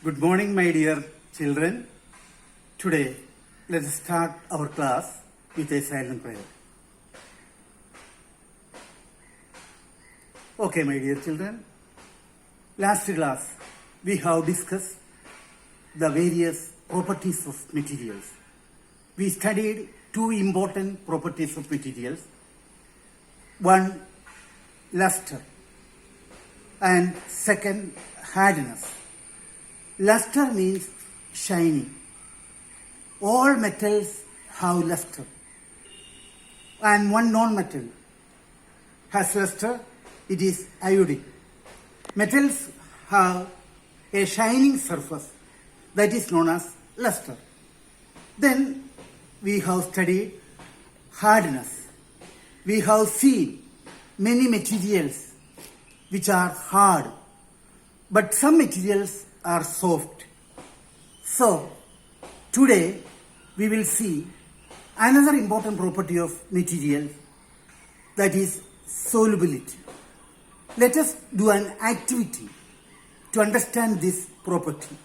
Good morning, my dear children. Today, let us start our class with a silent prayer. Okay, my dear children. Last class, we have discussed the various properties of materials. We studied two important properties of materials. One, luster, and second, hardness. Luster means shining. All metals have luster. And one non-metal has luster, it is iodine. Metals have a shining surface that is known as luster. Then we have studied hardness. We have seen many materials which are hard, but some materials are soft. So, today we will see another important property of material, that is solubility. Let us do an activity to understand this property.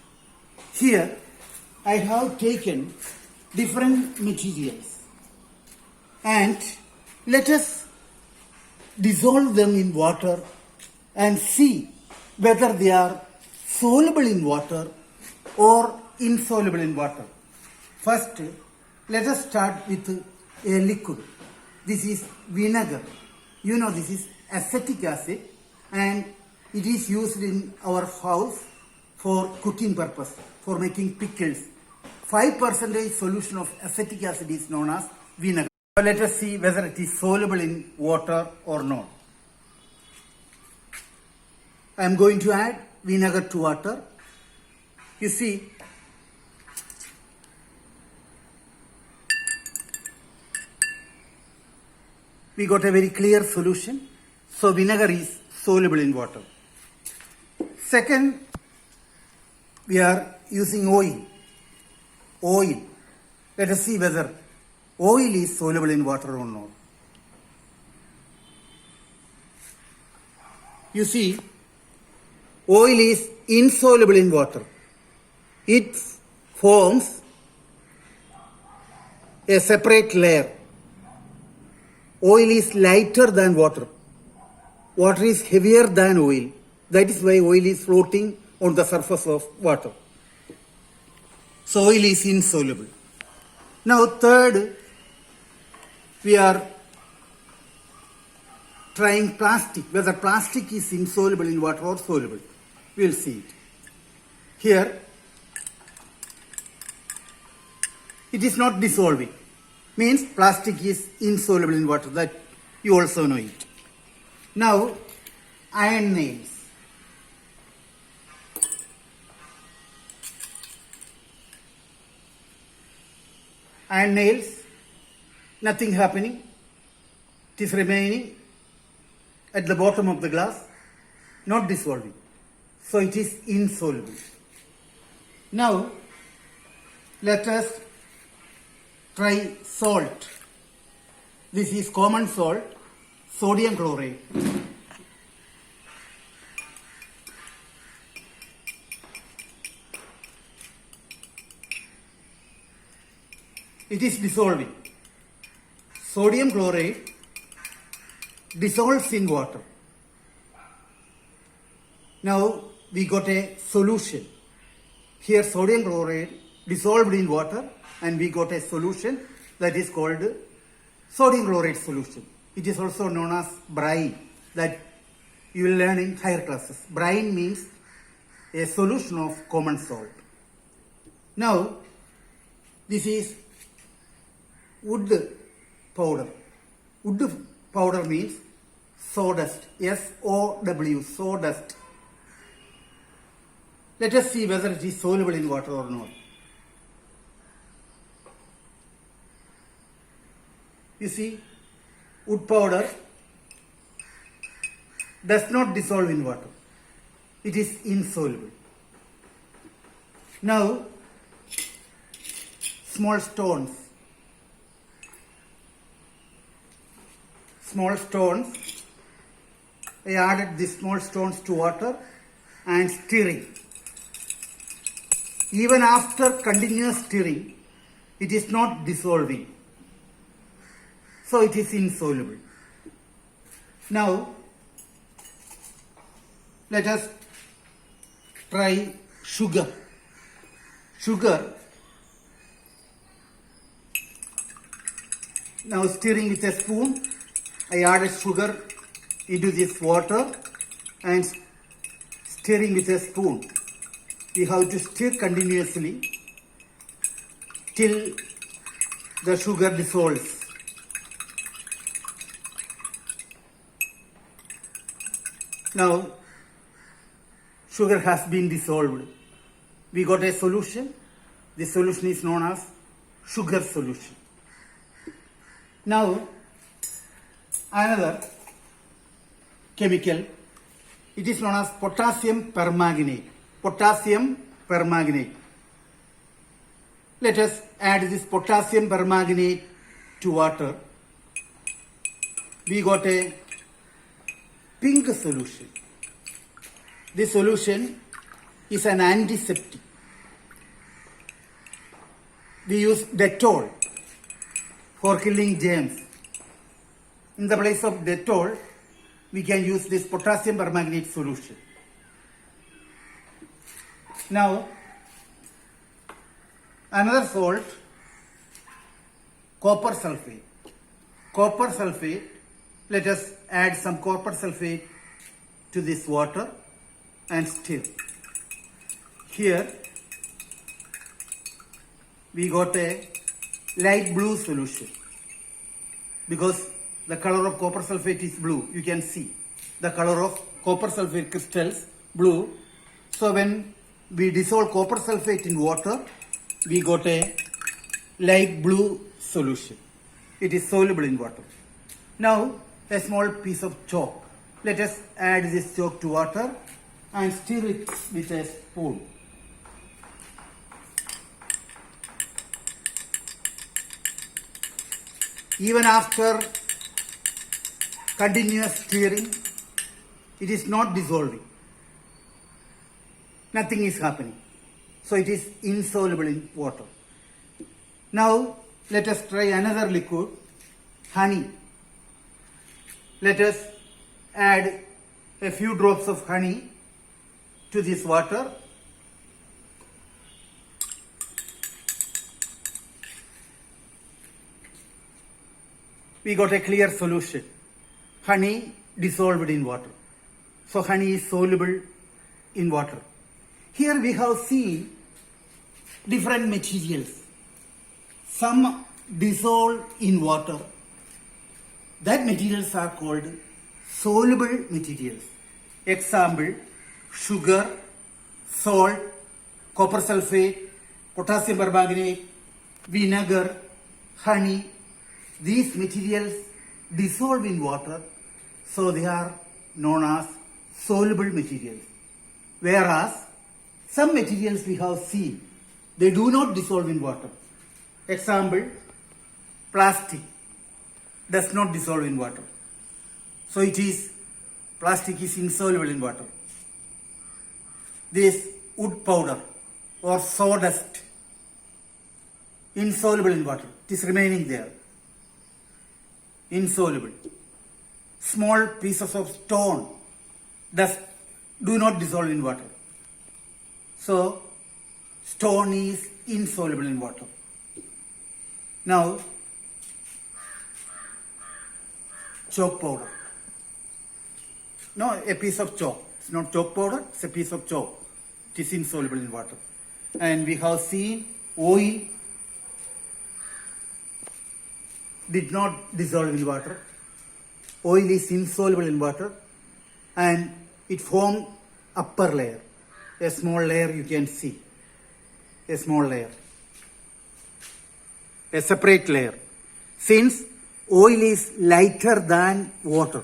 Here I have taken different materials and let us dissolve them in water and see whether they are soluble in water or insoluble in water. First, let us start with a liquid. This is vinegar. You know, this is acetic acid and it is used in our house for cooking purpose, for making pickles. 5% solution of acetic acid is known as vinegar. Now let us see whether it is soluble in water or not. I am going to add vinegar to water. You see, we got a very clear solution. So vinegar is soluble in water. Second, we are using oil. Oil. Let us see whether oil is soluble in water or not. You see, oil is insoluble in water. It forms a separate layer. Oil is lighter than water. Water is heavier than oil. That is why oil is floating on the surface of water. So oil is insoluble. Now third, we are trying plastic, whether plastic is insoluble in water or soluble. We will see it. Here, it is not dissolving. Means plastic is insoluble in water. That you also know it. Now, iron nails. Iron nails, nothing happening. It is remaining at the bottom of the glass, not dissolving. So it is insoluble. Now, let us try salt. This is common salt, sodium chloride. It is dissolving. Sodium chloride dissolves in water. Now we got a solution. Here sodium chloride dissolved in water and we got a solution that is called sodium chloride solution. It is also known as brine, that you will learn in higher classes. Brine means a solution of common salt. Now this is wood powder. Wood powder means sawdust. S-O-W, sawdust. Let us see whether it is soluble in water or not. You see, wood powder does not dissolve in water. It is insoluble. Now, small stones. I added these small stones to water and stirring. Even after continuous stirring, it is not dissolving. So it is insoluble. Now, let us try sugar. Sugar, now stirring with a spoon, I added sugar into this water and stirring with a spoon. We have to stir continuously till the sugar dissolves. Now, sugar has been dissolved. We got a solution. This solution is known as sugar solution. Now, another chemical, it is known as potassium permanganate. Potassium permanganate. Let us add this potassium permanganate to water. We got a pink solution. This solution is an antiseptic. We use Dettol for killing germs. In the place of Dettol, we can use this potassium permanganate solution. Now, another salt, copper sulfate. Copper sulfate, let us add some copper sulfate to this water and stir. Here, we got a light blue solution because the color of copper sulfate is blue. You can see the color of copper sulfate crystals blue. So when we dissolve copper sulfate in water, we got a light blue solution. It is soluble in water. Now a small piece of chalk. Let us add this chalk to water and stir it with a spoon. Even after continuous stirring, it is not dissolving. Nothing is happening. So it is insoluble in water. Now let us try another liquid, honey. Let us add a few drops of honey to this water. We got a clear solution. Honey dissolved in water. So honey is soluble in water. Here we have seen different materials. Some dissolve in water. That materials are called soluble materials. Example, sugar, salt, copper sulfate, potassium permanganate, vinegar, honey. These materials dissolve in water, so they are known as soluble materials. Whereas some materials we have seen, they do not dissolve in water. Example, plastic does not dissolve in water. So plastic is insoluble in water. This wood powder or sawdust, insoluble in water. It is remaining there. Insoluble. Small pieces of stone do not dissolve in water. So, stone is insoluble in water. Now, chalk powder. No, a piece of chalk. It's not chalk powder, it's a piece of chalk. It is insoluble in water. And we have seen oil did not dissolve in water. Oil is insoluble in water and it formed upper layer. A small layer you can see. A small layer. A separate layer. Since oil is lighter than water,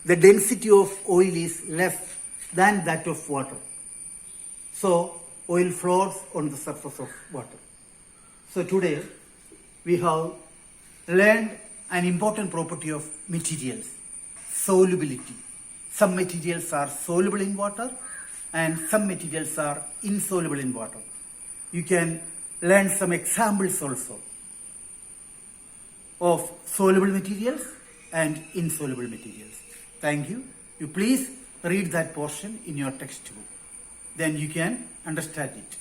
the density of oil is less than that of water. So oil floats on the surface of water. So today we have learned an important property of materials, solubility. Some materials are soluble in water and some materials are insoluble in water. you can learn some examples also of soluble materials and insoluble materials. Thank you. You please read that portion in your textbook. Then you can understand it.